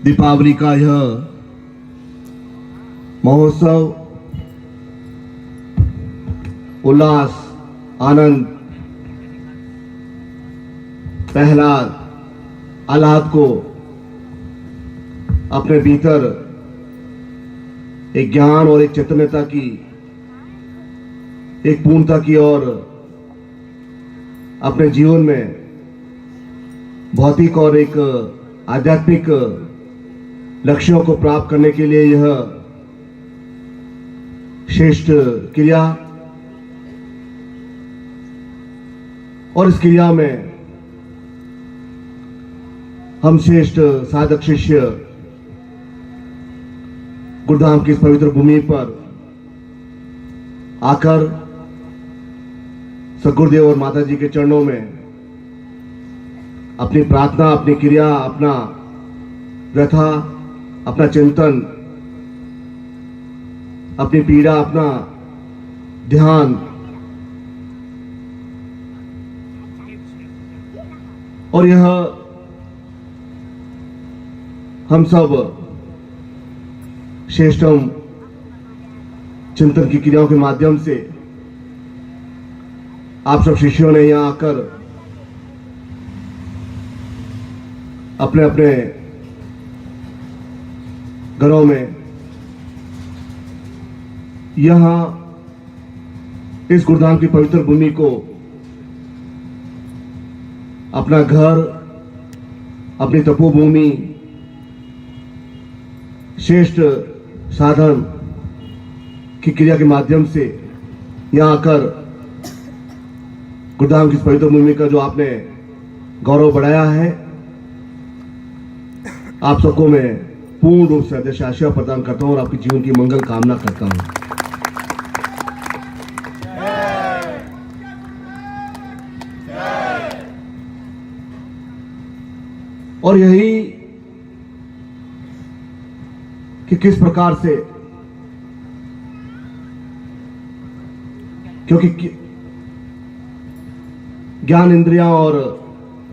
दीपावली का यह महोत्सव उल्लास, आनंद, प्रहलाद, आह्लाद को अपने भीतर एक ज्ञान और एक चैतन्यता की, एक पूर्णता की ओर अपने जीवन में भौतिक और एक आध्यात्मिक लक्ष्यों को प्राप्त करने के लिए यह श्रेष्ठ क्रिया, और इस क्रिया में हम श्रेष्ठ साधक शिष्य गुरुधाम की इस पवित्र भूमि पर आकर सदगुरुदेव और माता जी के चरणों में अपनी प्रार्थना, अपनी क्रिया, अपना व्यथा, अपना चिंतन, अपनी पीड़ा, अपना ध्यान और यह हम सब श्रेष्ठम चिंतन की क्रियाओं के माध्यम से आप सब शिष्यों ने यहां आकर अपने अपने घरों में यहां इस गुरुधाम की पवित्र भूमि को अपना घर, अपनी तपोभूमि, श्रेष्ठ साधन की क्रिया के माध्यम से यहां आकर गुरुधाम की इस पवित्र भूमि का जो आपने गौरव बढ़ाया है, आप सबको मैं पूर्ण रूप से आदेश आशीर्वाद प्रदान करता हूं और आपके जीवन की मंगल कामना करता हूं। और यही कि किस प्रकार से, क्योंकि ज्ञान इंद्रियां और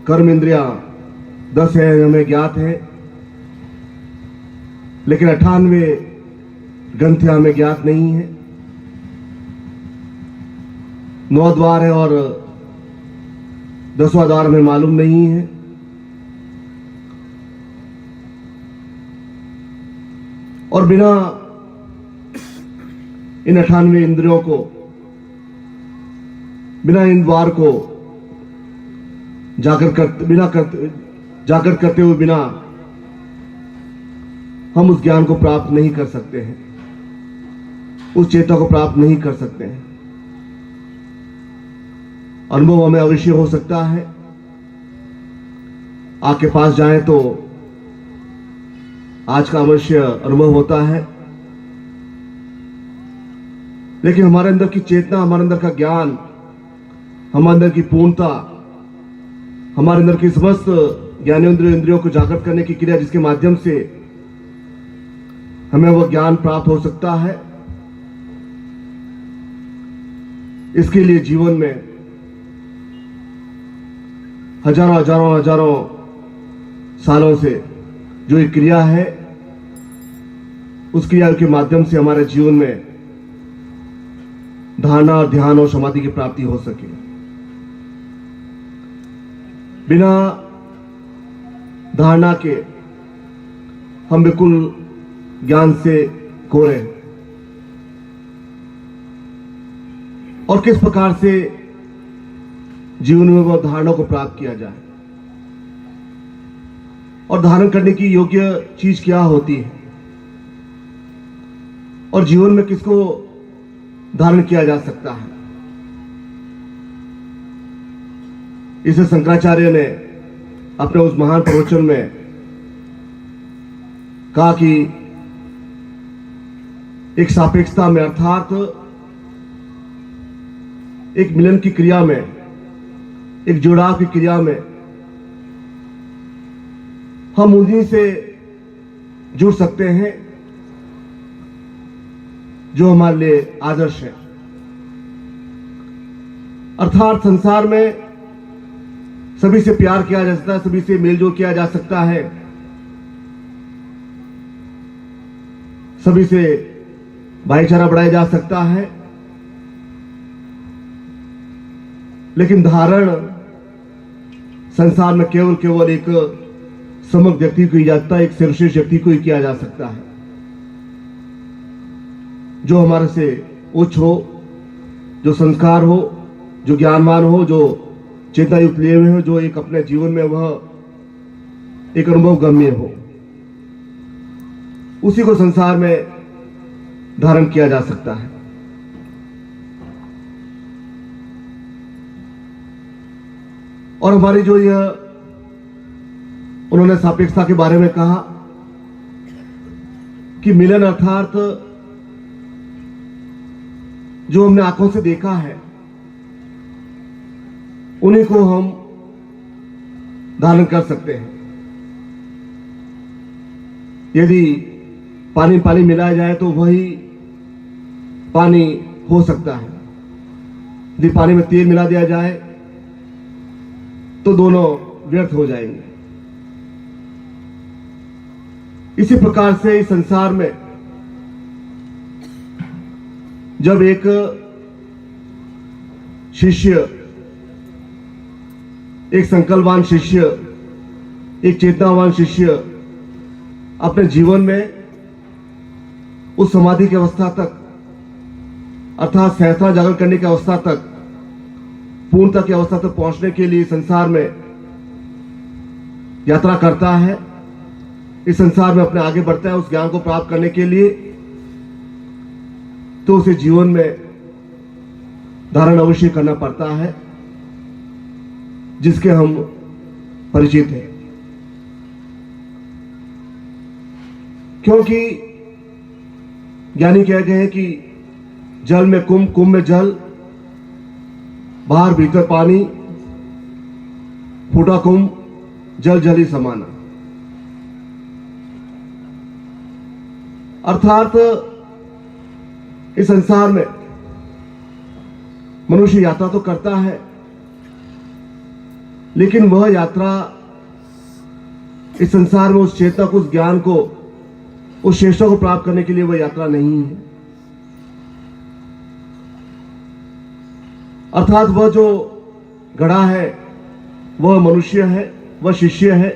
कर्म इंद्रियां 10 है, हमें ज्ञात है, लेकिन 98 ग्रंथियां हमें ज्ञात नहीं है। 9 द्वार है और 10वां द्वार हमें मालूम नहीं है। और बिना इन 98 इंद्रियों को, बिना इन द्वार को जागृत करते हुए बिना हम उस ज्ञान को प्राप्त नहीं कर सकते हैं, उस चेतना को प्राप्त नहीं कर सकते हैं। अनुभव हमें अवश्य हो सकता है, आपके पास जाएं तो आज का अवश्य अनुभव होता है, लेकिन हमारे अंदर की चेतना, हमारे अंदर का ज्ञान, हमारे अंदर की पूर्णता, हमारे अंदर की समस्त ज्ञानेंद्रियों इंद्रियों को जागृत करने की क्रिया, जिसके माध्यम से हमें वह ज्ञान प्राप्त हो सकता है, इसके लिए जीवन में हजारों सालों से जो एक क्रिया है, उस क्रिया के माध्यम से हमारे जीवन में धारणा और ध्यान और समाधि की प्राप्ति हो सके। बिना धारणा के हम बिल्कुल ज्ञान से कोरे, और किस प्रकार से जीवन में वह धारणा को प्राप्त किया जाए, और धारण करने की योग्य चीज क्या होती है, और जीवन में किसको धारण किया जा सकता है। इसे शंकराचार्य ने अपने उस महान प्रवचन में कहा कि एक सापेक्षता में, अर्थात एक मिलन की क्रिया में, एक जुड़ाव की क्रिया में हम उन्हीं से जुड़ सकते हैं जो हमारे लिए आदर्श है। अर्थात संसार में सभी से प्यार किया जा सकता है, सभी से मेलजोल किया जा सकता है, सभी से भाईचारा बढ़ाया जा सकता है, लेकिन धारण संसार में केवल केवल एक समग्र व्यक्ति को ही जाता है, एक सर्वश्रेष्ठ व्यक्ति को ही किया जा सकता है, जो हमारे से उच्च हो, जो संस्कार हो, जो ज्ञानवान हो, जो चेतना युक्त लिए हुए हो, जो एक अपने जीवन में वह एक अनुभव गम्य हो, उसी को संसार में धारण किया जा सकता है। और हमारी जो यह उन्होंने सापेक्षता के बारे में कहा कि मिलन अर्थात जो हमने आंखों से देखा है उन्हीं को हम धारण कर सकते हैं। यदि पानी पानी मिलाया जाए तो वही पानी हो सकता है, यदि पानी में तेल मिला दिया जाए तो दोनों व्यर्थ हो जाएंगे। इसी प्रकार से इस संसार में जब एक शिष्य, एक संकल्पवान शिष्य, एक चेतनावान शिष्य अपने जीवन में उस समाधि की अवस्था तक अर्थात सहस्त्रा जागरण करने की अवस्था तक, पूर्णता की अवस्था तक पहुंचने के लिए संसार में यात्रा करता है, इस संसार में अपने आगे बढ़ता है उस ज्ञान को प्राप्त करने के लिए, तो उसे जीवन में धारण अवश्य करना पड़ता है, जिसके हम परिचित हैं। क्योंकि ज्ञानी कह गए हैं कि जल में कुंभ, कुंभ में जल, बाहर भीतर पानी, फूटा कुंभ, जल जल ही समाना। अर्थात इस संसार में मनुष्य यात्रा तो करता है, लेकिन वह यात्रा इस संसार में उस चेतना को, उस ज्ञान को, उस श्रेष्ठता को प्राप्त करने के लिए वह यात्रा नहीं है। अर्थात वह जो घड़ा है वह मनुष्य है, वह शिष्य है,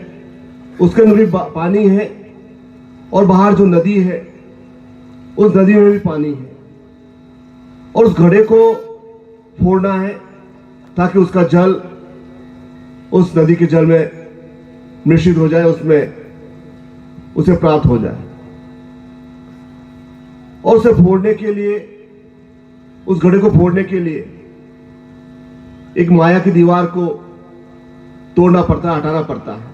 उसके अंदर भी पानी है, और बाहर जो नदी है उस नदी में भी पानी है, और उस घड़े को फोड़ना है ताकि उसका जल उस नदी के जल में मिश्रित हो जाए, उसमें उसे प्राप्त हो जाए। और उसे फोड़ने के लिए, उस घड़े को फोड़ने के लिए एक माया की दीवार को तोड़ना पड़ता है, हटाना पड़ता है,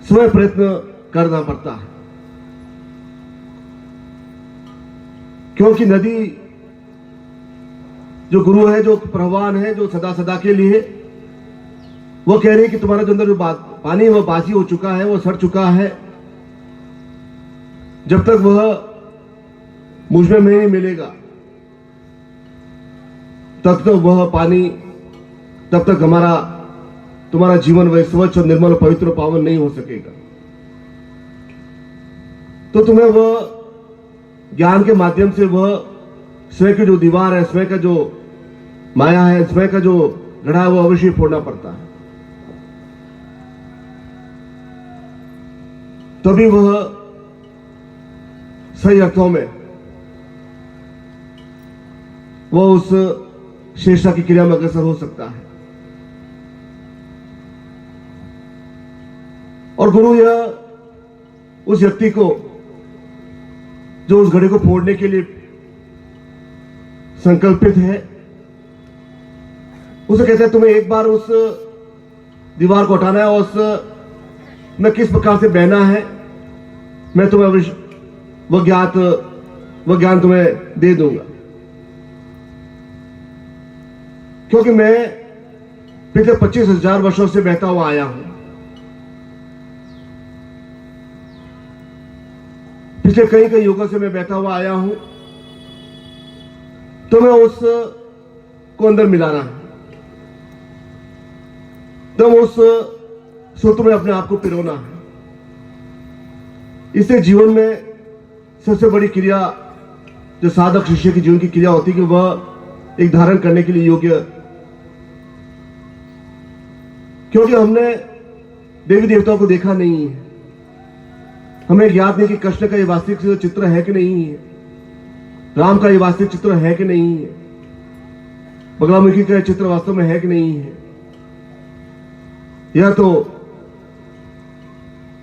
स्वयं प्रयत्न करना पड़ता है। क्योंकि नदी जो गुरु है, जो प्रवान है, जो सदा सदा के लिए, वो कह रही है कि तुम्हारा जो अंदर जो पानी है वह बासी हो चुका है, वह सड़ चुका है। जब तक वह मुझ में नहीं मिलेगा तब तक वह पानी, तब तक तुम्हारा जीवन वह स्वच्छ और निर्मल और पवित्र पावन नहीं हो सकेगा। तो तुम्हें वह ज्ञान के माध्यम से वह स्वयं की जो दीवार है, स्वयं का जो माया है, स्वयं का जो घड़ा है, वो अवश्य फोड़ना पड़ता है, तभी वह सही अर्थों में वह उस श्रेष्ठता की क्रिया में अग्रसर हो सकता है। और गुरु यह उस व्यक्ति को जो उस घड़े को फोड़ने के लिए संकल्पित है, उसे कहते हैं तुम्हें एक बार उस दीवार को हटाना है, और उस में किस प्रकार से बहना है मैं तुम्हें वह ज्ञान तुम्हें दे दूंगा। क्योंकि मैं पिछले 25,000 वर्षों से बहता हुआ आया हूं, पिछले कई युगों से मैं बहता हुआ आया हूं, तो मैं उस को अंदर मिलाना है, तो उस सूत्र में अपने आप को पिरोना है। इससे जीवन में सबसे बड़ी क्रिया जो साधक शिष्य की जीवन की क्रिया होती है कि वह एक धारण करने के लिए योग्य, क्योंकि हमने देवी देवताओं को देखा नहीं है, हमें ज्ञात नहीं कि कृष्ण का ये वास्तविक चित्र है कि नहीं है, राम का ये वास्तविक चित्र है कि नहीं है, बगलामुखी का चित्र वास्तव में है कि नहीं है। यह तो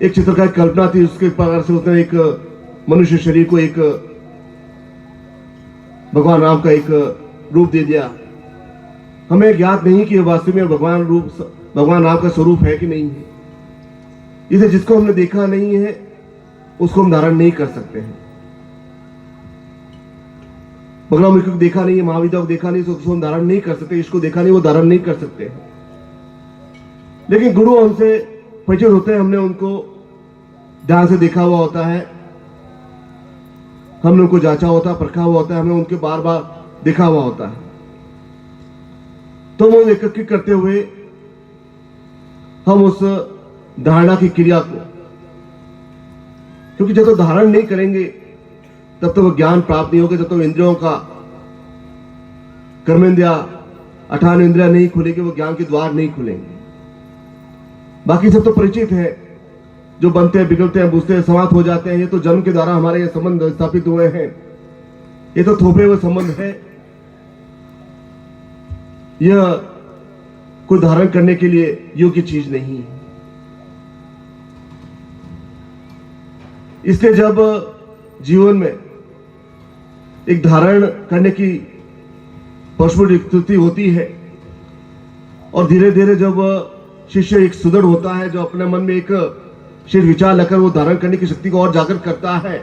एक चित्र का कल्पना थी, उसके प्रकार से उसने एक मनुष्य शरीर को एक भगवान राम का एक रूप दे दिया। हमें ज्ञात नहीं कि वास्तव में भगवान राम का स्वरूप है कि नहीं है। इसे जिसको हमने देखा नहीं है उसको हम धारण नहीं कर सकते हैं। बगलामुखी को देखा नहीं है, महाविद्या को देखा नहीं, तो उसको हम धारण नहीं कर सकते। इसको देखा नहीं, वो धारण नहीं कर सकते हैं। लेकिन गुरु हमसे परिचित होते हैं, हमने उनको ध्यान से देखा हुआ होता है, हमने उनको जांचा होता है, परखा हुआ होता है, हमें उनके बार बार देखा हुआ होता है। तो वो एकत्रित करते हुए हम उस धारणा की क्रिया को, क्योंकि जब तक धारण नहीं करेंगे तब तक वो ज्ञान प्राप्त नहीं होगा। जब तक इंद्रियों का कर्मेंद्रिया 58 इंद्रिया नहीं खुलेगी, वो ज्ञान के द्वार नहीं खुलेंगे। बाकी सब तो परिचित है, जो बनते हैं, बिगड़ते हैं, बूझते हैं, समाप्त हो जाते हैं। ये तो जन्म के द्वारा हमारे ये संबंध स्थापित हुए हैं, ये तो थोपे हुए संबंध है। यह कोई धारण करने के लिए योग्य चीज नहीं है। इसलिए जब जीवन में एक धारण करने की स्थिति होती है और धीरे धीरे जब शिष्य एक सुदृढ़ होता है, जो अपने मन में एक शीर्ष विचार लेकर वो धारण करने की शक्ति को और जागृत करता है,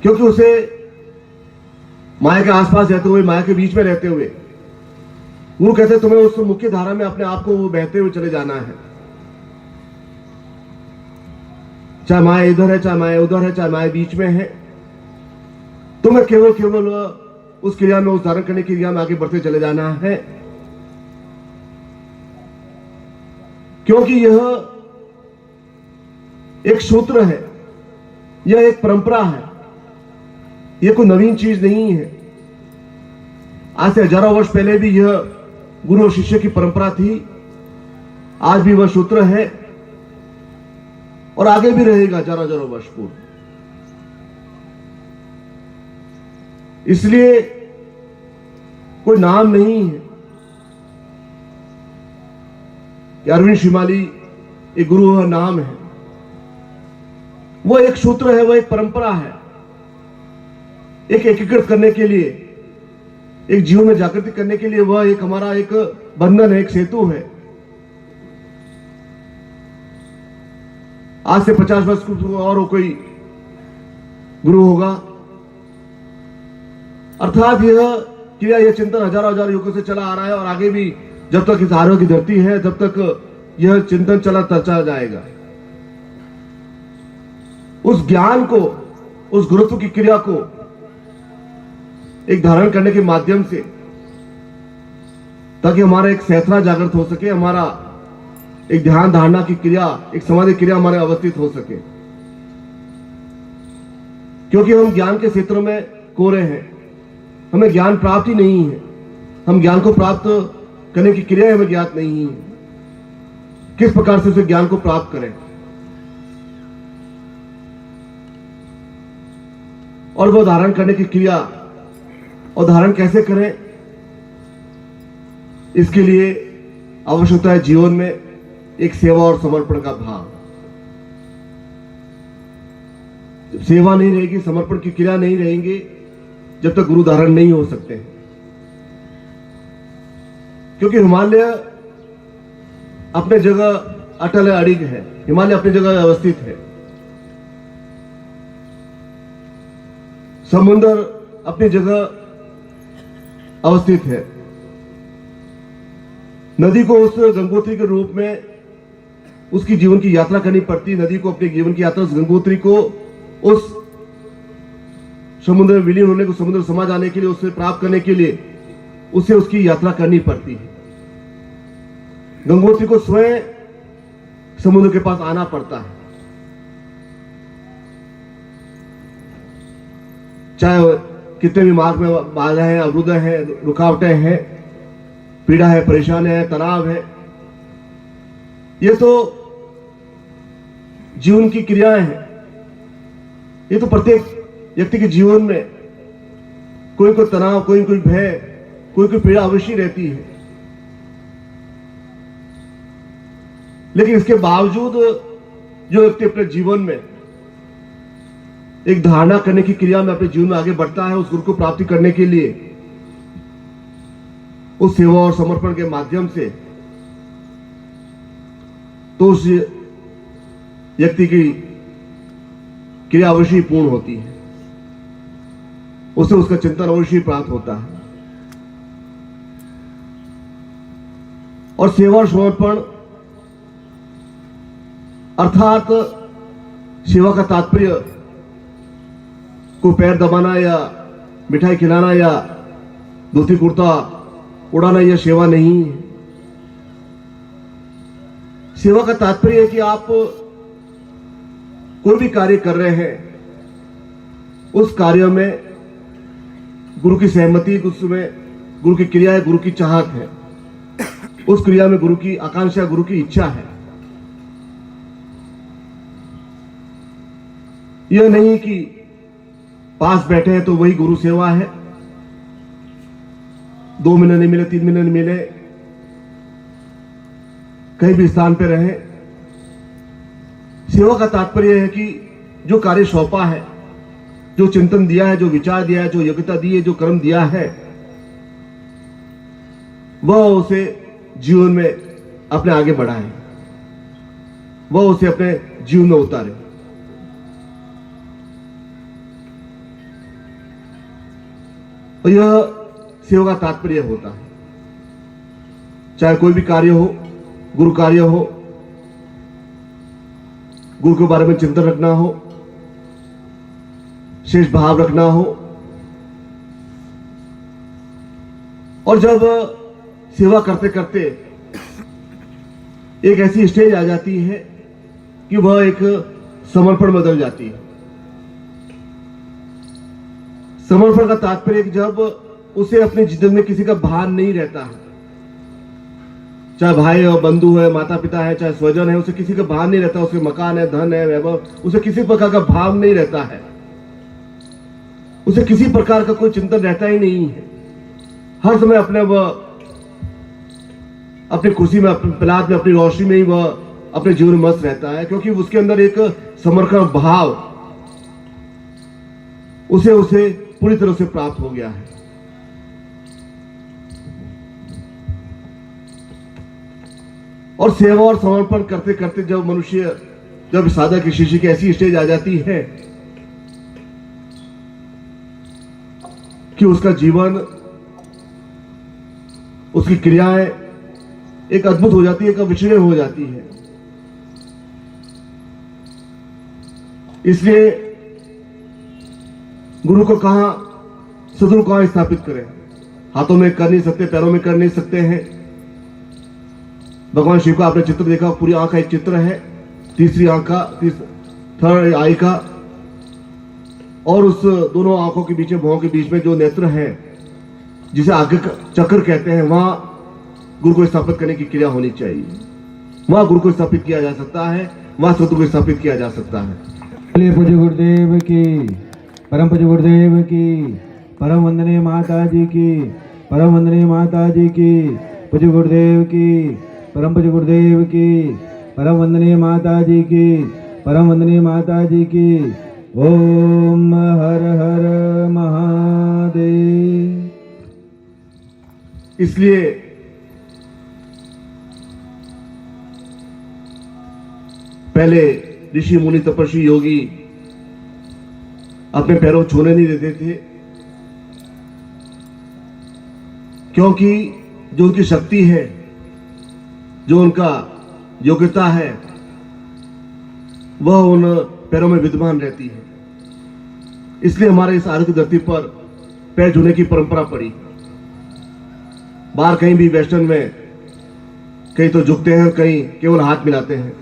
क्योंकि उसे माया के आसपास रहते हुए, माया के बीच में रहते हुए, वो कहते हैं तुम्हें उस मुख्य धारा में अपने आप को बहते हुए चले जाना है। चाहे माया इधर है, चाहे माया उधर है, चाहे माया बीच में है, तुम्हें केवल उस क्रिया में, उस धारण करने की क्रिया में आगे बढ़ते चले जाना है। क्योंकि यह एक सूत्र है, यह एक परंपरा है, यह कोई नवीन चीज नहीं है। आज से हजारों वर्ष पहले भी यह गुरु और शिष्य की परंपरा थी, आज भी वह सूत्र है और आगे भी रहेगा हजारों वर्ष पूर्व। इसलिए कोई नाम नहीं है कि अरविंद शिमाली एक गुरु का नाम है, वो एक सूत्र है, वो एक परंपरा है। एक एकीकृत करने के लिए, एक जीवन में जागृति करने के लिए वह एक हमारा एक बंधन है, एक सेतु है। आज से 50 वर्ष और कोई गुरु होगा, अर्थात यह क्रिया, यह चिंतन हजारों युगों से चला आ रहा है और आगे भी जब तक इस आर्यों की धरती है, जब तक यह चिंतन चला जाएगा। उस ज्ञान को, उस गुरुत्व की क्रिया को एक धारण करने के माध्यम से, ताकि हमारा एक सहस्रा जागृत हो सके, हमारा एक ध्यान धारणा की क्रिया, एक समाधि क्रिया हमारे अवस्थित हो सके। क्योंकि हम ज्ञान के क्षेत्रों में कोरे हैं, हमें ज्ञान प्राप्त ही नहीं है, हम ज्ञान को प्राप्त करने की क्रिया हमें ज्ञात नहीं है, किस प्रकार से उसे ज्ञान को प्राप्त करें और वो धारण करने की क्रिया और धारण कैसे करें, इसके लिए आवश्यकता है जीवन में एक सेवा और समर्पण का भाव। जब सेवा नहीं रहेगी, समर्पण की क्रिया नहीं रहेंगे, जब तक गुरु धारण नहीं हो सकते हैं। क्योंकि हिमालय अपने जगह अटल है, अड़िग है, हिमालय अपनी जगह अवस्थित है, समुद्र अपनी जगह अवस्थित है। नदी को उस गंगोत्री के रूप में उसकी जीवन की यात्रा करनी पड़ती, नदी को अपने जीवन की यात्रा, उस गंगोत्री को उस समुद्र में विलीन होने को, समुद्र समा जाने के लिए, उसे प्राप्त करने के लिए उसे उसकी यात्रा करनी पड़ती है। गंगोत्री को स्वयं समुद्र के पास आना पड़ता है। चाहे कितने भी मार्ग में बाधा है, अवरुद्ध है, रुकावटें हैं, पीड़ा है, परेशानी है, तनाव है, ये तो जीवन की क्रियाएं हैं। ये तो प्रत्येक व्यक्ति के जीवन में कोई कोई तनाव, कोई कोई भय, कोई कोई पीड़ा अवश्य रहती है। लेकिन इसके बावजूद जो व्यक्ति अपने जीवन में एक धारणा करने की क्रिया में अपने जीवन में आगे बढ़ता है, उस गुरु को प्राप्ति करने के लिए उस सेवा और समर्पण के माध्यम से, तो उस व्यक्ति की क्रिया अवश्य पूर्ण होती है, उसे उसका चिंतन अवश्य प्राप्त होता है। और सेवा और समर्पण अर्थात सेवा का तात्पर्य को पैर दबाना या मिठाई खिलाना या धोती कुर्ता उड़ाना, यह सेवा नहीं है। सेवा का तात्पर्य है कि आप कोई भी कार्य कर रहे हैं, उस कार्य में गुरु की सहमति, उसमें गुरु की क्रिया है, गुरु की चाहत है, उस क्रिया में गुरु की आकांक्षा, गुरु की इच्छा है। यह नहीं कि पास बैठे हैं तो वही गुरु सेवा है, 2 महीने नहीं मिले, 3 महीने नहीं मिले, कहीं भी स्थान पे रहे। सेवा का तात्पर्य है कि जो कार्य सौंपा है, जो चिंतन दिया है, जो विचार दिया है, जो योग्यता दी है, जो कर्म दिया है, वह उसे जीवन में अपने आगे बढ़ाए, वह उसे अपने जीवन में उतारे। और यह सेवा का तात्पर्य होता है। चाहे कोई भी कार्य हो, गुरु कार्य हो, गुरु के बारे में चिंतन रखना हो, शेष भाव रखना हो। और जब सेवा करते करते एक ऐसी स्टेज आ जाती है कि वह एक समर्पण बदल जाती है। समर्पण का तात्पर्य जब उसे अपने जीवन में किसी का भान नहीं रहता है, चाहे भाई हो, बंधु है, माता पिता है, चाहे स्वजन है, उसे किसी का भान नहीं रहता, उसे मकान है, धन है, वैभव, उसे किसी प्रकार का भाव नहीं रहता है, उसे किसी प्रकार का कोई चिंतन रहता ही नहीं है। हर समय अपनी खुशी में, अपने प्रहलाद में, अपनी रोशनी में ही वह अपने जीवन में मस्त रहता है, क्योंकि उसके अंदर एक समर्पण भाव उसे पूरी तरह से प्राप्त हो गया है। और सेवा और समर्पण करते करते जब साधक की शिष्य की ऐसी स्टेज आ जाती है कि उसका जीवन, उसकी क्रियाएं एक अद्भुत हो जाती है, एक अविश्वसनीय हो जाती है। इसलिए गुरु को कहां, सदगुरु कहां स्थापित करें? हाथों में कर नहीं सकते, पैरों में कर नहीं सकते हैं। भगवान शिव का आपने चित्र देखा, पूरी आंख का एक चित्र है, तीसरी आंख का, थर्ड आई का, और उस दोनों आंखों के बीच में, भौं के बीच में जो नेत्र है, जिसे आगे चक्र कहते हैं, वहां गुरु को स्थापित करने की क्रिया होनी चाहिए। वहां गुरु को स्थापित किया जा सकता है, वहां सदगुरु को स्थापित किया जा सकता है। पूज्य गुरुदेव की, परम पूज्य गुरुदेव की, परम वंदनीय माता जी की, परम वंदनीय माता जी की, पूज्य गुरुदेव की, परम पूज्य गुरुदेव की, परम वंदनीय माता जी की, परम वंदनीय माता जी की। ओम हर हर महादेव। इसलिए पहले ऋषि मुनि तपस्वी योगी अपने पैरों छूने नहीं देते थे, क्योंकि जो उनकी शक्ति है, जो उनका योग्यता है, वह उन पैरों में विद्यमान रहती है। इसलिए हमारे इस आरोग्य धरती पर पैर छूने की परंपरा पड़ी। बाहर कहीं भी वेस्टर्न में कहीं तो झुकते हैं, कहीं केवल हाथ मिलाते हैं।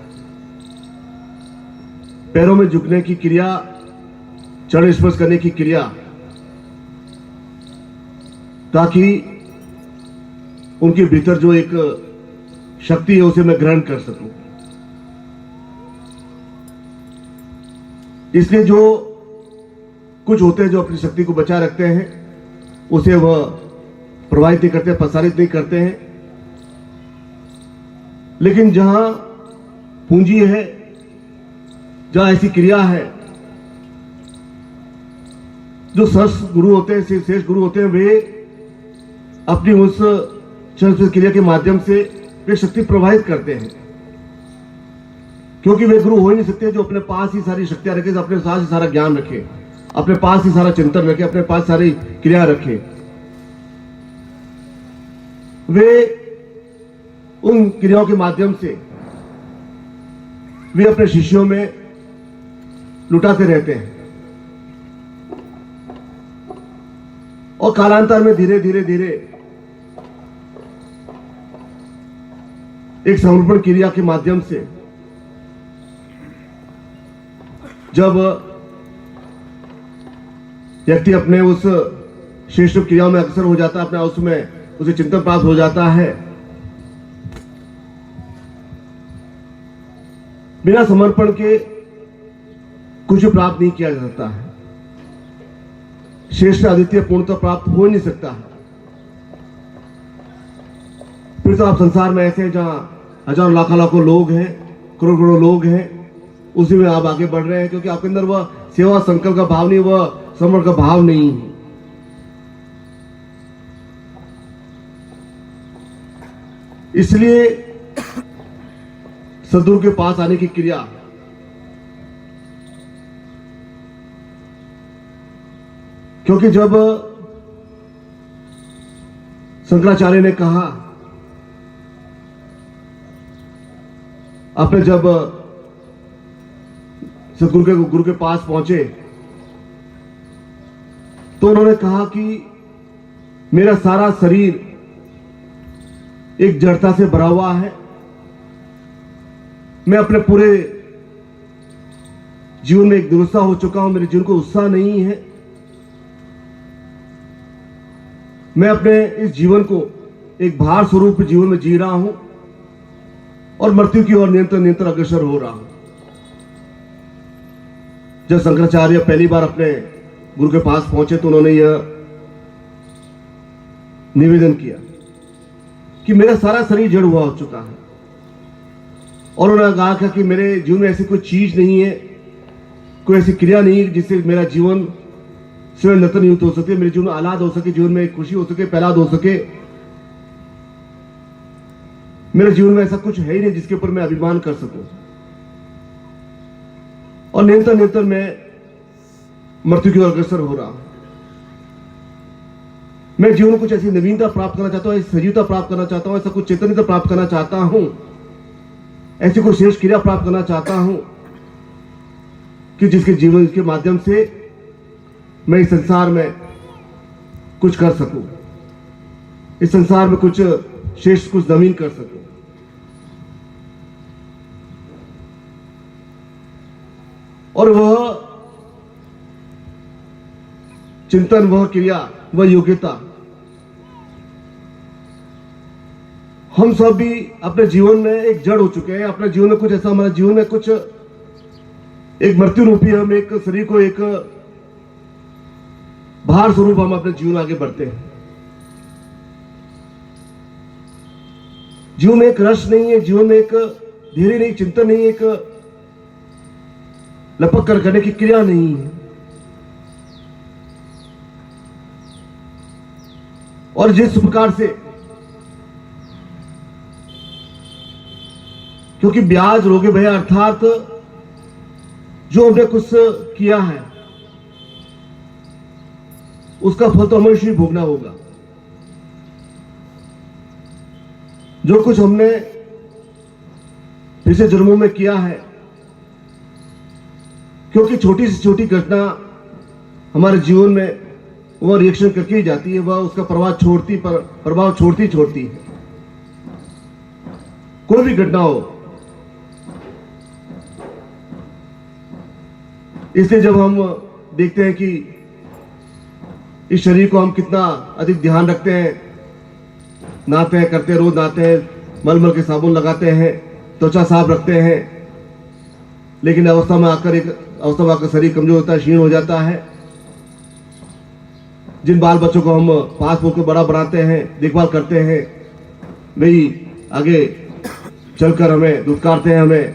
पैरों में झुकने की क्रिया, चरण स्पर्श करने की क्रिया ताकि उनके भीतर जो एक शक्ति है उसे मैं ग्रहण कर सकूं। इसलिए जो कुछ होते हैं जो अपनी शक्ति को बचा रखते हैं उसे वह प्रभावित नहीं करते, प्रसारित नहीं करते हैं। लेकिन जहां पूंजी है, जहां ऐसी क्रिया है, जो श्रेष्ठ गुरु होते हैं, श्रेष्ठ गुरु होते हैं, वे अपनी उस श्रेष्ठ क्रिया के माध्यम से वे शक्ति प्रभावित करते हैं। क्योंकि वे गुरु हो ही नहीं सकते जो अपने पास ही सारी शक्तियां रखे, अपने पास ही सारा ज्ञान रखे, अपने पास ही सारा चिंतन रखे, अपने पास सारी क्रिया रखे। वे उन क्रियाओं के माध्यम से वे अपने शिष्यों में लुटाते रहते हैं और कालांतर में धीरे धीरे धीरे एक समर्पण क्रिया के माध्यम से जब व्यक्ति अपने उस श्रेष्ठ क्रियाओं में अग्रसर हो जाता है, अपने उसमें उसे चिंतन प्राप्त हो जाता है, बिना समर्पण के कुछ प्राप्त नहीं किया जा सकता है। श्रेष्ठ अद्वितीय पूर्णता प्राप्त हो नहीं सकता है। फिर तो आप संसार में ऐसे जहां हजारों लाखों लाखों लोग हैं, करोड़ों करोड़ों लोग हैं, उसी में आप आगे बढ़ रहे हैं, क्योंकि आपके अंदर वह सेवा संकल्प का भाव नहीं, वह समर्पण का भाव नहीं है। इसलिए सदगुरु के पास आने की क्रिया क्योंकि जब शंकराचार्य ने कहा, आपने जब सदगुरु गुरु के पास पहुंचे तो उन्होंने कहा कि मेरा सारा शरीर एक जड़ता से भरा हुआ है, मैं अपने पूरे जीवन में एक दुरुस्ता हो चुका हूं, मेरे जीवन को उत्साह नहीं है, मैं अपने इस जीवन को एक भार स्वरूप जीवन में जी रहा हूं और मृत्यु की ओर निरंतर अग्रसर हो रहा हूं। जब शंकराचार्य पहली बार अपने गुरु के पास पहुंचे तो उन्होंने यह निवेदन किया कि मेरा सारा शरीर जड़ हुआ हो चुका है, और उन्होंने कहा कि मेरे जीवन में ऐसी कोई चीज नहीं है, कोई ऐसी क्रिया नहीं है जिससे मेरा जीवन स्वयं नतन युक्त हो सके, मेरे जीवन में आह्लाद हो सके, जीवन में खुशी हो सके, प्रहलाद हो सके। मेरे जीवन में ऐसा कुछ है ही नहीं जिसके ऊपर मैं अभिमान कर सकूं, और निरंतर मैं मृत्यु की ओर अग्रसर हो रहा हूं। मैं जीवन में कुछ ऐसी नवीनता प्राप्त करना चाहता हूं, ऐसी सजीवता प्राप्त करना चाहता हूं, ऐसा कुछ चैतन्यता प्राप्त करना चाहता हूं, ऐसी कोई श्रेष्ठ क्रिया प्राप्त करना चाहता हूं कि जिसके जीवन के माध्यम से मैं इस संसार में कुछ कर सकूं, इस संसार में कुछ श्रेष्ठ, कुछ नवीन कर सकूं। और वह चिंतन, वह क्रिया, वह योग्यता हम सब भी अपने जीवन में एक जड़ हो चुके हैं। अपने जीवन में कुछ ऐसा, हमारे जीवन में कुछ एक मृत्यु रूपी, हम एक शरीर को एक भार स्वरूप हम अपने जीवन आगे बढ़ते हैं। जीवन में एक रस नहीं है, जीवन में एक धैर्य नहीं, चिंतन नहीं, एक लपक कर करने की क्रिया नहीं है। और जिस प्रकार से, क्योंकि ब्याज रोगे भैया, अर्थात जो हमने कुछ किया है उसका फल तो हमें ही भोगना होगा। जो कुछ हमने पिछले जन्मों में किया है, क्योंकि छोटी से छोटी घटना हमारे जीवन में वह रिएक्शन करके ही जाती है, वह उसका प्रभाव छोड़ती है। कोई भी घटना हो, इसलिए जब हम देखते हैं कि इस शरीर को हम कितना अधिक ध्यान रखते हैं, नहाते हैं, करते हैं, रोज नहाते हैं, मलमल के साबुन लगाते हैं, त्वचा साफ रखते हैं, लेकिन अवस्था में आकर शरीर कमजोर होता है, क्षीण हो जाता है। जिन बाल बच्चों को हम पास पोस के बड़ा बनाते हैं, देखभाल करते हैं, वही आगे चलकर हमें दुत्कारते हैं, हमें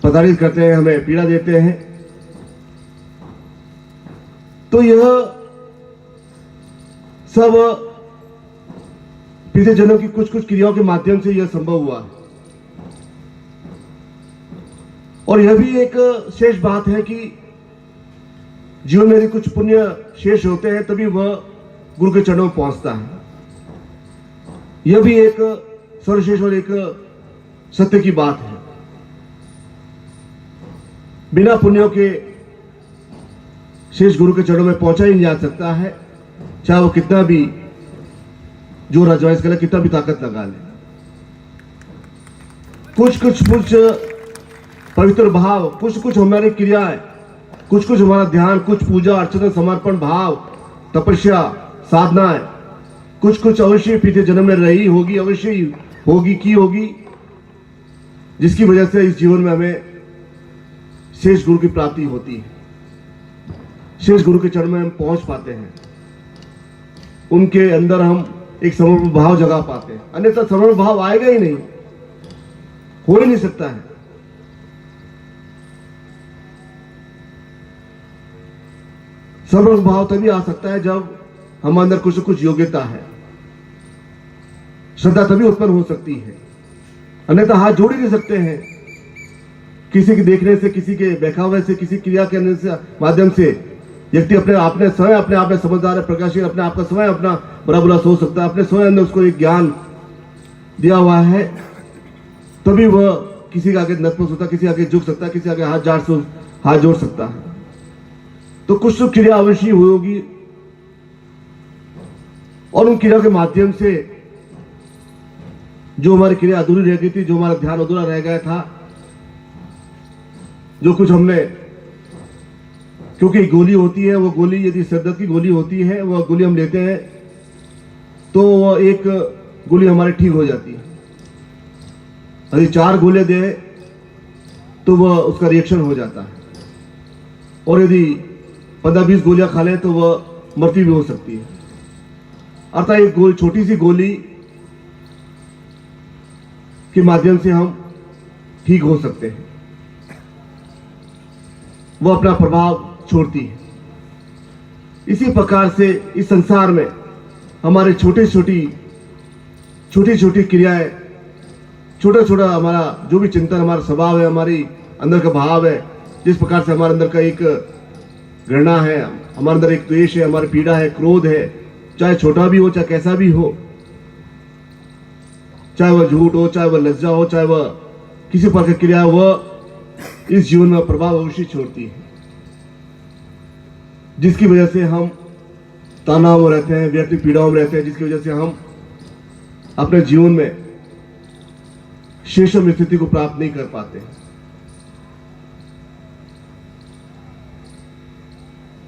प्रताड़ित करते हैं, हमें पीड़ा देते हैं। तो यह सब पिछले जन्मों की कुछ कुछ क्रियाओं के माध्यम से यह संभव हुआ है। और यह भी एक शेष बात है कि जीवन में यदि कुछ पुण्य शेष होते हैं तभी वह गुरु के चरणों में पहुंचता है। यह भी एक सर्वशेष और एक सत्य की बात है। बिना पुण्यों के शेष गुरु के चरणों में पहुंचा ही नहीं जा सकता है, चाहे वो कितना भी जोर आजमाइश करे, कितना भी ताकत लगा ले। कुछ पवित्र भाव, कुछ हमारी क्रियाएं, कुछ हमारा ध्यान, कुछ पूजा अर्चना समर्पण भाव, तपस्या साधनाएं, कुछ अवश्य पिछले जन्म में रही होगी, अवश्य होगी की होगी, जिसकी वजह से इस जीवन में हमें शेष गुरु की प्राप्ति होती है। शेष गुरु के चरण में हम पहुंच पाते हैं, उनके अंदर हम एक समर्पण भाव जगा पाते हैं। अन्यथा समर्पण भाव आएगा ही नहीं, हो ही नहीं सकता है। समर्पण भाव तभी आ सकता है जब हम अंदर कुछ योग्यता है, श्रद्धा तभी उत्पन्न हो सकती है। अन्यथा हाथ जोड़ ही नहीं सकते हैं। किसी के देखने से, किसी के बहकावे से, किसी क्रिया के माध्यम से व्यक्ति अपने आप में समझदार है, प्रकाशित, अपने आप का स्वयं अपना बुरा बुरा सोच सकता है, अपने स्वयं अंदर उसको एक ज्ञान दिया हुआ है, तभी वह किसी के आगे नतमस्तक होता है, किसी आगे झुक सकता है, किसी आगे हाथ जोड़ सकता है। तो कुछ तो क्रिया अवश्य होगी, और उन क्रिया के माध्यम से जो हमारी क्रिया अधूरी रह गई थी, जो हमारा ध्यान अधूरा रह गया था, जो कुछ हमने, क्योंकि गोली होती है, वो गोली यदि सिरदर्द की गोली होती है, वह गोली हम लेते हैं तो वह एक गोली हमारी ठीक हो जाती है। यदि 4 गोलियां दे तो वह उसका रिएक्शन हो जाता है, और यदि 15-20 गोलियां खा ले तो वह मृत्यु भी हो सकती है। अर्थात एक छोटी सी गोली के माध्यम से हम ठीक हो सकते हैं, वो अपना प्रभाव छोड़ती है। इसी प्रकार से इस संसार में हमारे छोटी छोटी क्रियाएं, छोटा हमारा जो भी चिंतन, हमारा स्वभाव है, हमारी अंदर का भाव है, जिस प्रकार से हमारे अंदर का एक घृणा है, हमारे अंदर एक द्वेष है, हमारी पीड़ा है, क्रोध है, चाहे छोटा भी हो, चाहे कैसा भी हो, चाहे वह झूठ हो, चाहे वह लज्जा हो, चाहे वह किसी प्रकार की क्रिया, वह इस जीवन में प्रभाव अवश्य छोड़ती है, जिसकी वजह से हम तनाव में रहते हैं, व्यक्ति पीड़ाओं में रहते हैं, जिसकी वजह से हम अपने जीवन में शेषम स्थिति को प्राप्त नहीं कर पाते।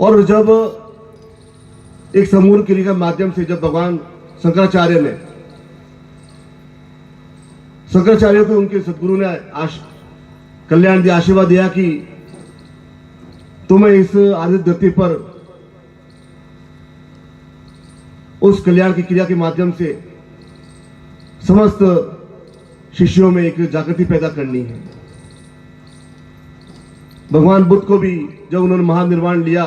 और जब एक समूह क्रिया के माध्यम से, जब भगवान शंकराचार्य को उनके सदगुरु ने कल्याण दिया, आशीर्वाद दिया कि तुम्हें इस आदित्य धरती पर उस कल्याण की क्रिया के माध्यम से समस्त शिष्यों में एक जागृति पैदा करनी है। भगवान बुद्ध को भी जब उन्होंने महानिर्वाण लिया,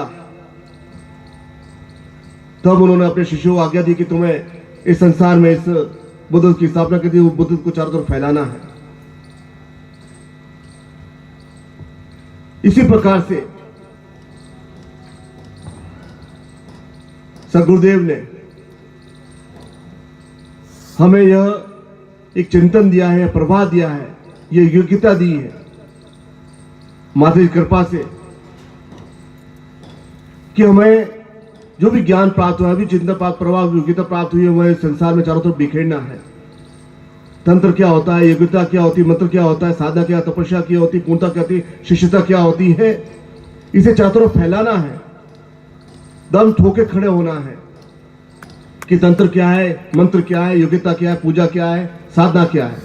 तब उन्होंने अपने शिष्यों को आज्ञा दी कि तुम्हें इस संसार में इस बुद्ध की स्थापना की थी, वो बुद्ध को चारों तरफ फैलाना है। इसी प्रकार से सदगुरुदेव ने हमें यह एक चिंतन दिया है, प्रभा दिया है, यह योग्यता दी है माता की कृपा से, कि हमें जो भी ज्ञान प्राप्त हुआ, भी चिंतन प्राप्त, प्रभाव, योग्यता प्राप्त हुई है, वह संसार में चारों तरफ बिखेरना है। तंत्र क्या होता है, योग्यता क्या होती है, मंत्र क्या होता है, साधना क्या, तपस्या क्या होती है, पूर्णता क्या होती है, शिष्यता क्या होती है, इसे चारों तरफ फैलाना है। दम ठोके खड़े होना है कि तंत्र क्या है, मंत्र क्या है, योग्यता क्या है, पूजा क्या है, साधना क्या है।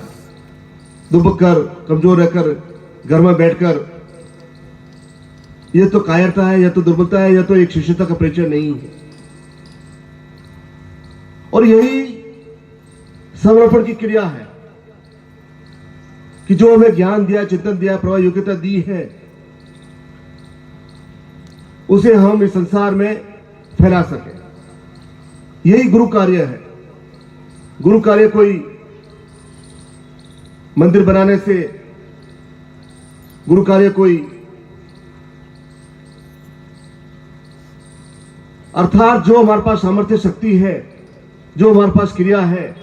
दुबक कर, कमजोर रहकर, घर में बैठकर यह तो कायरता है, यह तो दुर्बलता है, यह तो एक शिष्यता का परिचय नहीं है। और यही समर्पण की क्रिया है कि जो हमें ज्ञान दिया, चिंतन दिया, प्रवाह योग्यता दी है, उसे हम इस संसार में फैला सके। यही गुरु कार्य है। गुरु कार्य कोई मंदिर बनाने से, गुरु कार्य कोई अर्थात जो हमारे पास सामर्थ्य शक्ति है, जो हमारे पास क्रिया है,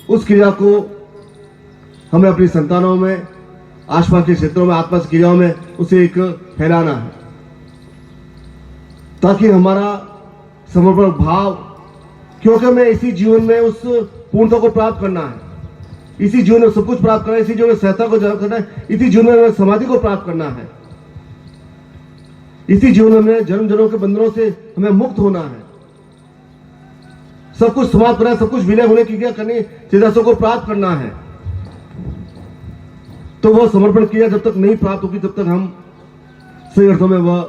उस क्रिया को हमें अपनी संतानों में, आसपास के क्षेत्रों में, आसपास क्रियाओं में उसे एक फैलाना है, ताकि हमारा समर्पण भाव, क्योंकि हमें इसी जीवन में उस पूर्णता को प्राप्त करना है, इसी जीवन में सब कुछ प्राप्त करना है, इसी जीवन में सहता को जन्म करना है, इसी जीवन में हमें समाधि को प्राप्त करना है, इसी जीवन में हमें जन्म जन्मों के बंधनों से हमें मुक्त होना है, सब कुछ समाप्त करना है, सब कुछ विलय होने की क्रिया करनी, सिद्धांतों को प्राप्त करना है। तो वह समर्पण क्रिया जब तक नहीं प्राप्त होगी, तब तक हम सही अर्थों में वह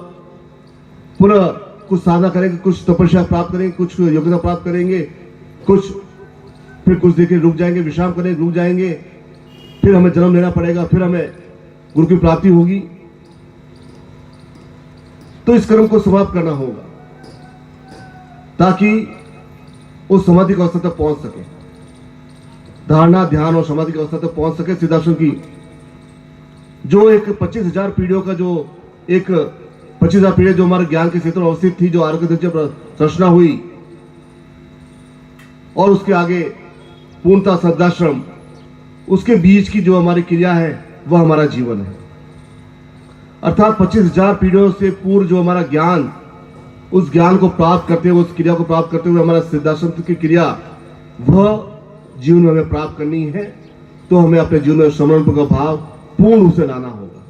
पुनः कुछ साधना करेंगे, कुछ तपस्या प्राप्त करेंगे, कुछ योग्यता प्राप्त करेंगे, फिर कुछ देर के रुक जाएंगे, विश्राम करेंगे, रुक जाएंगे, फिर हमें जन्म लेना पड़ेगा, फिर हमें गुरु की प्राप्ति होगी। तो इस कर्म को समाप्त करना होगा ताकि उस समाधि की अवस्था तक पहुंच सके, धारणा, ध्यान और समाधि की अवस्था तक पहुंच सके। सिद्धाश्रम की जो एक 25,000 पीढ़ियों का जो एक 25,000 पीढ़ी जो हमारे ज्ञान के क्षेत्र में अवस्थित थी, जो आरोग्य रचना हुई, और उसके आगे पूर्णता सद्धाश्रम, उसके बीच की जो हमारी क्रिया है वह हमारा जीवन है। अर्थात 25,000 पीढ़ियों से पूर्व जो हमारा ज्ञान, उस ज्ञान को प्राप्त करते हुए, उस क्रिया को प्राप्त करते हुए हमारा सिद्धाश्रम की क्रिया, वह जीवन में हमें प्राप्त करनी है। तो हमें अपने जीवन में समर्पण का भाव पूर्ण रूप से लाना होगा।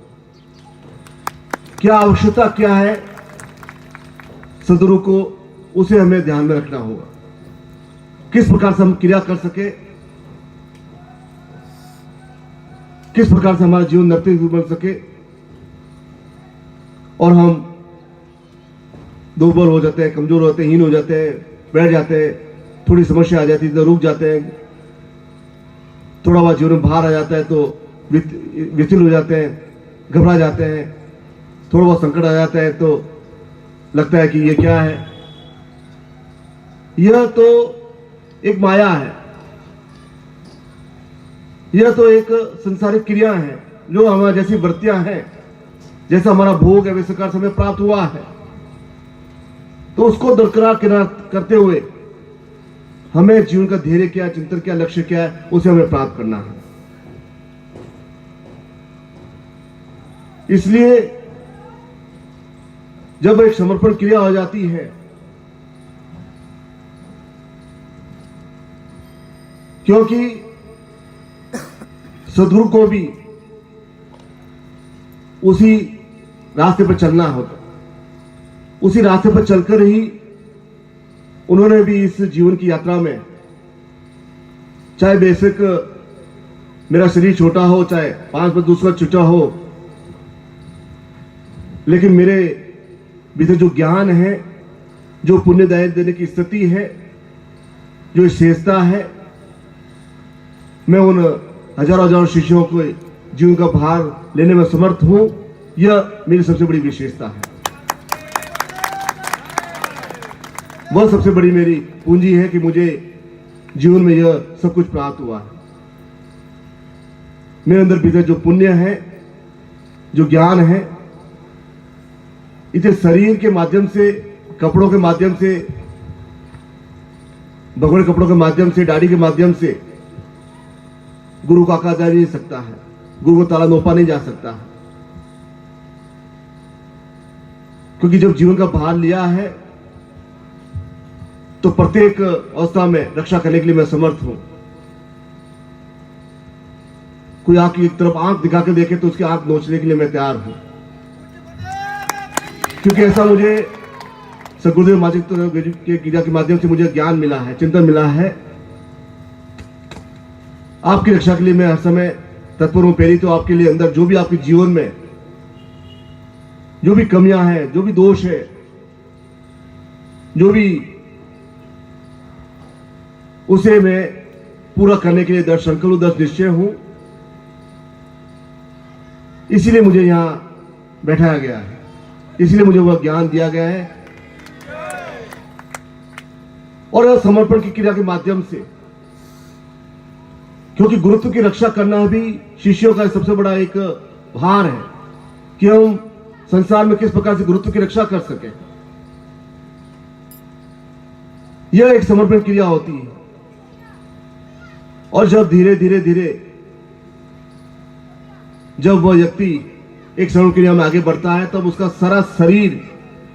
क्या आवश्यकता क्या है सदगुरु को, उसे हमें ध्यान में रखना होगा। किस प्रकार से हम क्रिया कर सके, किस प्रकार से हमारा जीवन नर्तक बन सके, और हम दुर्बल हो जाते हैं, कमजोर होते हैं, हीन हो जाते हैं, बैठ जाते हैं, थोड़ी समस्या आ जाती है तो रुक जाते हैं, थोड़ा बहुत जीवन में बाहर आ जाता है तो विचलित हो जाते हैं, घबरा जाते हैं, थोड़ा बहुत संकट आ जाता है तो लगता है कि ये क्या है। यह तो एक माया है, यह तो एक संसारिक क्रिया है, जो हमारा जैसी वृत्तियां हैं, जैसा हमारा भोग है, वैसे प्रकार से हमें प्राप्त हुआ है। तो उसको दरकरार करते हुए हमें जीवन का ध्येय क्या, चिंतन क्या, लक्ष्य क्या है, उसे हमें प्राप्त करना है। इसलिए जब एक समर्पण क्रिया हो जाती है, क्योंकि सदगुरु को भी उसी रास्ते पर चलना होता, उसी रास्ते पर चलकर ही उन्होंने भी इस जीवन की यात्रा में, चाहे बेशक मेरा शरीर छोटा हो, चाहे 5 पर दूसरा छोटा हो, लेकिन मेरे भीतर जो ज्ञान है, जो पुण्यदायक देने की स्थिति है, जो विशेषता है, मैं उन हजारों हजारों शिष्यों को जीवन का भार लेने में समर्थ हूं। यह मेरी सबसे बड़ी विशेषता है, वह सबसे बड़ी मेरी पूंजी है कि मुझे जीवन में यह सब कुछ प्राप्त हुआ है। मेरे अंदर भीतर जो पुण्य है, जो ज्ञान है, इसे शरीर के माध्यम से, कपड़ों के माध्यम से, भगोड़े कपड़ों के माध्यम से, दाढ़ी के माध्यम से गुरु का आकार जा नहीं सकता है, गुरु को ताला नोपा नहीं जा सकता है। क्योंकि जब जीवन का भार लिया है तो प्रत्येक अवस्था में रक्षा करने के लिए मैं समर्थ हूं। कोई आपकी एक तरफ आंख दिखा के देखे तो उसकी आंख नोचने के लिए मैं तैयार हूं, क्योंकि ऐसा मुझे सदगुरुदेव माजिद के क्रिया के माध्यम से मुझे ज्ञान मिला है, चिंतन मिला है। आपकी रक्षा के लिए मैं हर समय तत्पर हूं। पहली तो आपके लिए अंदर जो भी आपके जीवन में जो भी कमियां हैं, जो भी दोष है, जो भी, उसे मैं पूरा करने के लिए दृढ़ संकल्प हूं, दृढ़ निश्चय हूं। इसीलिए मुझे यहां बैठाया गया है, इसीलिए मुझे वह ज्ञान दिया गया है। और समर्पण की क्रिया के माध्यम से, क्योंकि गुरुत्व की रक्षा करना भी शिष्यों का सबसे बड़ा एक भार है कि हम संसार में किस प्रकार से गुरुत्व की रक्षा कर सके। यह एक समर्पण क्रिया होती है। और जब धीरे धीरे धीरे जब वह व्यक्ति एक समर्पण क्रिया में आगे बढ़ता है, तब उसका सारा शरीर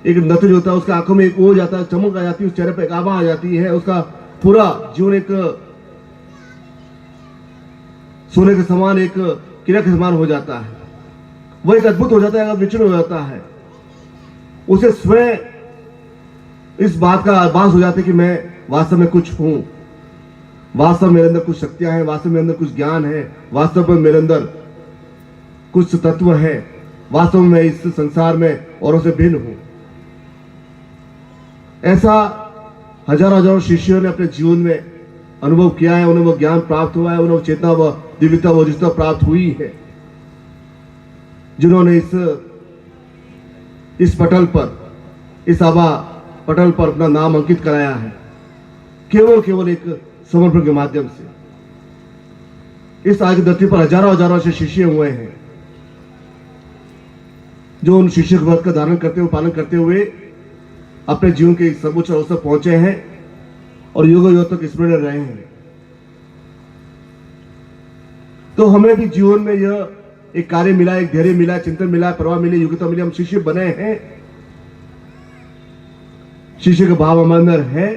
एक नतज होता है, उसके आंखों में एक ओझ आता है, चमक आ जाती है, उस चेहरे पर एक आभा आ जाती है, उसका पूरा जीवन एक सोने के समान, एक क्रिया के समान हो जाता है। वह एक अद्भुत हो जाता है, विचरण हो जाता है। उसे स्वयं इस बात का आभास हो जाता है कि मैं वास्तव में कुछ हूं, वास्तव में मेरे अंदर कुछ शक्तियां हैं, वास्तव में मेरे अंदर कुछ ज्ञान है, वास्तव में मेरे अंदर कुछ तत्व है, वास्तव में मैं इस संसार में औरों से भिन्न हूं। ऐसा हजारों हजारों शिष्यों ने अपने जीवन में अनुभव किया है। उन्हें वो ज्ञान प्राप्त हुआ है, उन्हें वो चेतना, व दिव्यता, वो जितना प्राप्त हुई है, जिन्होंने इस पटल पर, इस आभा पटल पर अपना नाम अंकित कराया है, केवल एक समर्पण के माध्यम से। इस आगे धरती पर हजारों हजारों ऐसे शिष्य हुए हैं जो उन शिष्य के व्रत का धारण करते हुए, पालन करते हुए अपने जीवन के सर्वोच्च अवस्था पहुंचे हैं और युगों युगों तक स्मरण रहे हैं। तो हमें भी जीवन में यह एक कार्य मिला, एक धैर्य मिला, चिंतन मिला, प्रवाह मिली, योग्यता मिली, हम शिष्य बने हैं, शिष्य का भाव हमारे अंदर है।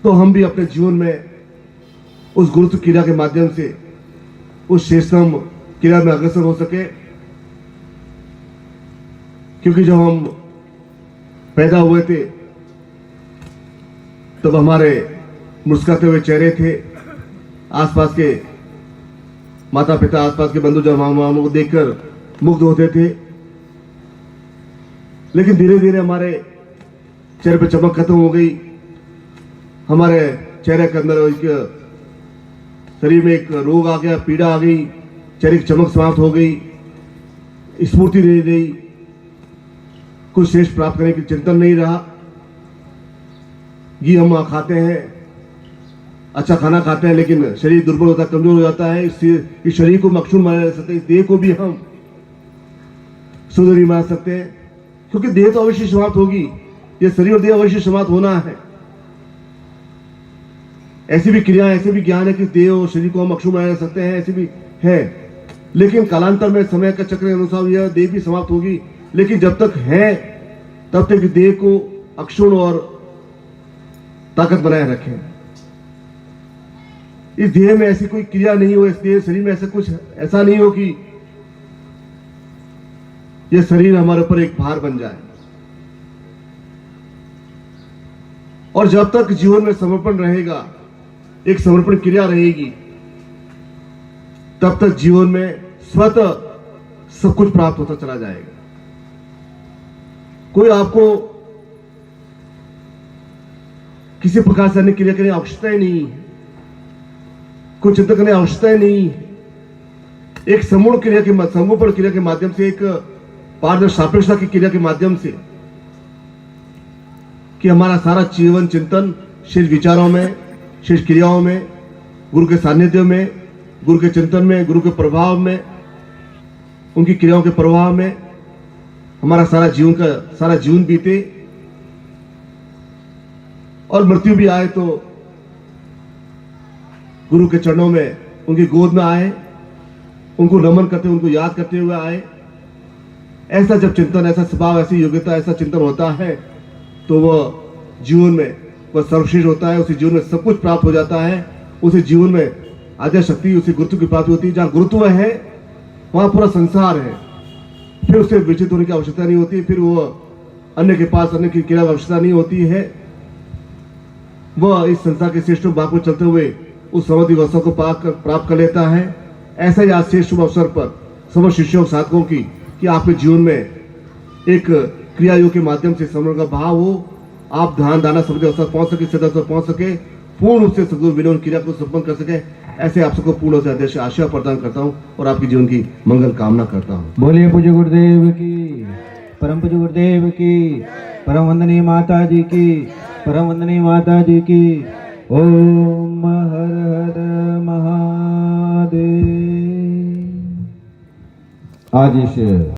तो हम भी अपने जीवन में उस गुरुत्व क्रिया के माध्यम से उस श्रेष्ठतम क्रिया में अग्रसर हो सके। क्योंकि जब हम पैदा हुए थे तब हमारे मुस्कुराते हुए चेहरे थे, आसपास के माता पिता, आसपास के बंधु जब हमको देखकर मुग्ध होते थे। लेकिन धीरे धीरे हमारे चेहरे पे चमक खत्म हो गई, हमारे चेहरे के अंदर एक शरीर में एक रोग आ गया, पीड़ा आ गई, चेहरे की चमक समाप्त हो गई, स्फूर्ति नहीं रही, कुछ श्रेष्ठ प्राप्त करने की चिंतन नहीं रहा। घी हम खाते हैं, अच्छा खाना खाते हैं, लेकिन शरीर दुर्बल होता है, कमजोर हो जाता है। इस शरीर को मकसूद माना जा सकते, इस देह को भी हम सुंदर नहीं मान सकते, क्योंकि देह तो अवश्य समाप्त होगी, ये शरीर और देह अवश्य समाप्त होना है। ऐसी भी क्रिया, ऐसे भी ज्ञान है कि देह और शरीर को हम अक्षुण माना जा सकते हैं, ऐसी भी है। लेकिन कालांतर में समय का चक्र के अनुसार यह देह भी समाप्त होगी। लेकिन जब तक है तब तक देह को अक्षुण और ताकत बनाए रखें। इस देह में ऐसी कोई क्रिया नहीं हो, इस देह शरीर में ऐसा कुछ ऐसा नहीं हो कि यह शरीर हमारे ऊपर एक भार बन जाए। और जब तक जीवन में समर्पण रहेगा, एक समर्पण क्रिया रहेगी, तब तक जीवन में स्वतः सब कुछ प्राप्त होता चला जाएगा। कोई आपको किसी प्रकार से अन्य क्रिया करने की आवश्यकता ही नहीं है, कोई चिंता करने की आवश्यकता ही नहीं है। एक समूढ़ क्रिया के समूहपण क्रिया के माध्यम से, एक पारदर्शी सापेक्षता की क्रिया के माध्यम से, कि हमारा सारा जीवन चिंतन शेष विचारों में, शेष क्रियाओं में, गुरु के सानिध्य में, गुरु के चिंतन में, गुरु के प्रभाव में, उनकी क्रियाओं के प्रभाव में हमारा सारा जीवन बीते। और मृत्यु भी आए तो गुरु के चरणों में, उनकी गोद में आए, उनको नमन करते, उनको याद करते हुए आए। ऐसा जब चिंतन, ऐसा स्वभाव, ऐसी योग्यता, ऐसा चिंतन होता है तो वह जीवन में वह सर्वश्रेष्ठ होता है। उसी जीवन में सब कुछ प्राप्त हो जाता है। उसी जीवन में आद्या शक्ति, उसी गुरुत्व की प्राप्ति होती है। जहां गुरुत्व है वहां पूरा संसार है, फिर उससे विचलित होने की आवश्यकता नहीं होती। फिर वो अन्य के पास अन्य की क्रिया आवश्यकता नहीं होती है, वह इस संसार के श्रेष्ठ भाग में चलते हुए उस समृद्धि अवस्था को प्राप्त कर लेता है। ऐसा ही आज से शुभ अवसर पर समस्त शिष्यों और साधकों की कि आपके जीवन में एक क्रिया योग के माध्यम से समर्पण का भाव हो, आप ध्यान धारणा समृद्धि अवस्था पहुंच सके, सिद्ध अवस्था पहुंच सके, पूर्ण रूप से सदगुरु विनोद क्रिया को संपन्न कर सके, ऐसे आप सबको पूर्ण से आदेश आशीर्वाद प्रदान करता हूं और आपके जीवन की मंगल कामना करता हूं। बोलिए पूज्य गुरुदेव की, परम पूज्य गुरुदेव की, परम वंदनीय माता जी की, परम वंदनीय माता जी की। ओम हर हर महादेव। आज इस